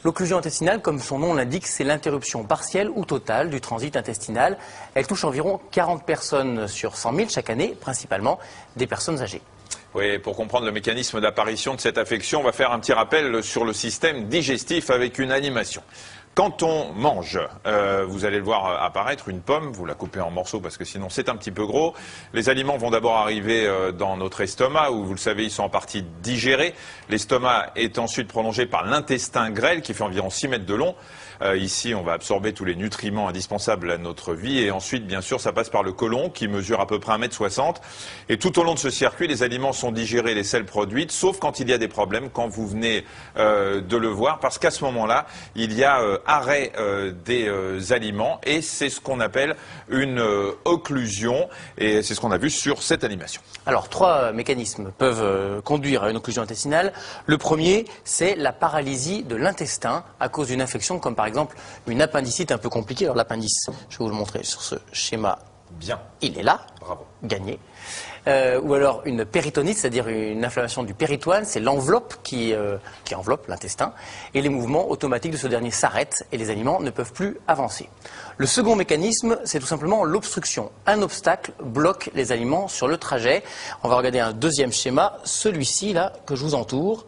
L'occlusion intestinale, comme son nom l'indique, c'est l'interruption partielle ou totale du transit intestinal. Elle touche environ 40 personnes sur 100 000 chaque année, principalement des personnes âgées. Oui, pour comprendre le mécanisme d'apparition de cette affection, on va faire un petit rappel sur le système digestif avec une animation. Quand on mange, vous allez le voir apparaître, une pomme, vous la coupez en morceaux parce que sinon c'est un petit peu gros. Les aliments vont d'abord arriver dans notre estomac où, vous le savez, ils sont en partie digérés. L'estomac est ensuite prolongé par l'intestin grêle qui fait environ 6 mètres de long. Ici, on va absorber tous les nutriments indispensables à notre vie et ensuite, bien sûr, ça passe par le côlon qui mesure à peu près 1,60 m. Et tout au long de ce circuit, les aliments sont digérés, les selles produites, sauf quand il y a des problèmes, quand vous venez de le voir, parce qu'à ce moment-là, il y a arrêt des aliments et c'est ce qu'on appelle une occlusion et c'est ce qu'on a vu sur cette animation. Alors, 3 mécanismes peuvent conduire à une occlusion intestinale. Le premier, c'est la paralysie de l'intestin à cause d'une infection comme par exemple une appendicite un peu compliquée. Alors l'appendice, je vais vous le montrer sur ce schéma. Bien. Il est là. Bravo. Gagné. Ou alors une péritonite, c'est-à-dire une inflammation du péritoine, c'est l'enveloppe qui enveloppe l'intestin, et les mouvements automatiques de ce dernier s'arrêtent et les aliments ne peuvent plus avancer. Le second mécanisme, c'est tout simplement l'obstruction. Un obstacle bloque les aliments sur le trajet. On va regarder un deuxième schéma, celui-ci là, que je vous entoure.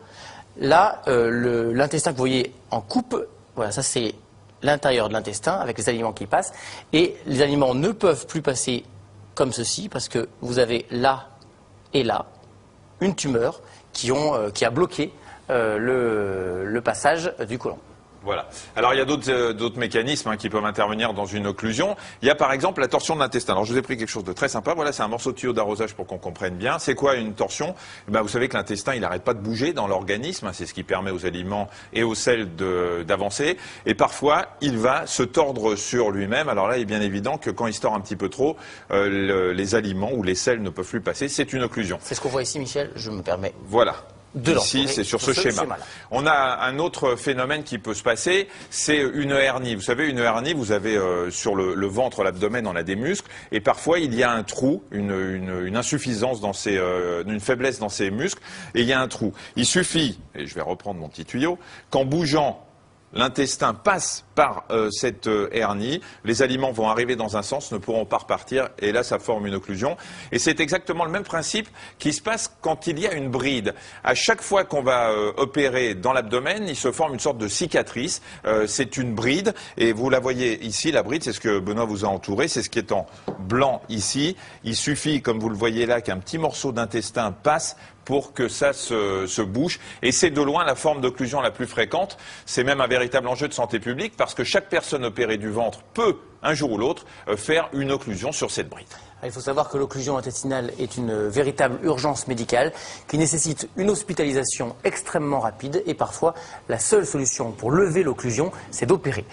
Là, l'intestin que vous voyez en coupe, voilà, ça c'est l'intérieur de l'intestin avec les aliments qui passent, et les aliments ne peuvent plus passer comme ceci, parce que vous avez là et là une tumeur qui a bloqué le passage du côlon. Voilà. Alors il y a d'autres mécanismes qui peuvent intervenir dans une occlusion. Il y a par exemple la torsion de l'intestin. Alors je vous ai pris quelque chose de très sympa. Voilà, c'est un morceau de tuyau d'arrosage pour qu'on comprenne bien. C'est quoi une torsion? Vous savez que l'intestin, il n'arrête pas de bouger dans l'organisme. C'est ce qui permet aux aliments et aux selles d'avancer. Et parfois, il va se tordre sur lui-même. Alors là, il est bien évident que quand il se tord un petit peu trop, les aliments ou les selles ne peuvent plus passer. C'est une occlusion. C'est ce qu'on voit ici, Michel. Je me permets. Voilà. Ici, c'est sur ce schéma. On a un autre phénomène qui peut se passer, c'est une hernie. Vous savez, une hernie, vous avez sur le ventre, l'abdomen, on a des muscles, et parfois il y a un trou, une insuffisance une faiblesse dans ces muscles, et il y a un trou. Il suffit, et je vais reprendre mon petit tuyau, qu'en bougeant, l'intestin passe par cette hernie, les aliments vont arriver dans un sens, ne pourront pas repartir, et là ça forme une occlusion. Et c'est exactement le même principe qui se passe quand il y a une bride. À chaque fois qu'on va opérer dans l'abdomen, il se forme une sorte de cicatrice. C'est une bride, et vous la voyez ici, la bride, c'est ce que Benoît vous a entouré, c'est ce qui est en blanc ici. Il suffit, comme vous le voyez là, qu'un petit morceau d'intestin passe pour que ça se bouche. Et c'est de loin la forme d'occlusion la plus fréquente. C'est même un véritable enjeu de santé publique parce que chaque personne opérée du ventre peut, un jour ou l'autre, faire une occlusion sur cette bride. Il faut savoir que l'occlusion intestinale est une véritable urgence médicale qui nécessite une hospitalisation extrêmement rapide et parfois la seule solution pour lever l'occlusion, c'est d'opérer.